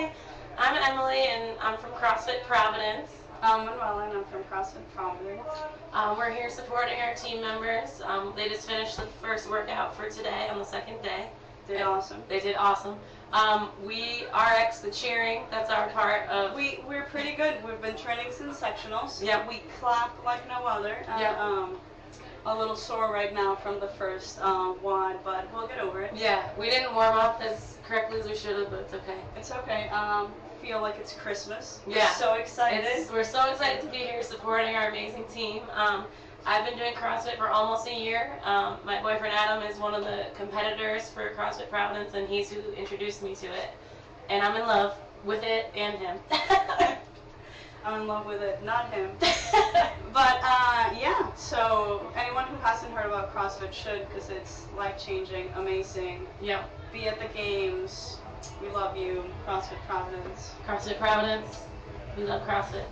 Hi, I'm Emily, and I'm from CrossFit Providence. I'm Manuela, and I'm from CrossFit Providence. We're here supporting our team members. They just finished the first workout for today on the second day. Did awesome. They did awesome. We RX the cheering. That's our part of. We're pretty good. We've been training since sectionals. Yep. We clap like no other. Yep. A little sore right now from the first one, but we'll get over it. Yeah, we didn't warm up as correctly as we should have, but it's okay. It's okay. Feel like it's Christmas. Yeah. We're so excited. We're so excited to be here supporting our amazing team. I've been doing CrossFit for almost a year. My boyfriend Adam is one of the competitors for CrossFit Providence, and he's who introduced me to it. And I'm in love with it and him. I'm in love with it, not him. But yeah, so anyone who hasn't heard about CrossFit should, because it's life-changing, amazing. Yeah. Be at the games. We love you, CrossFit Providence. CrossFit Providence. We love CrossFit.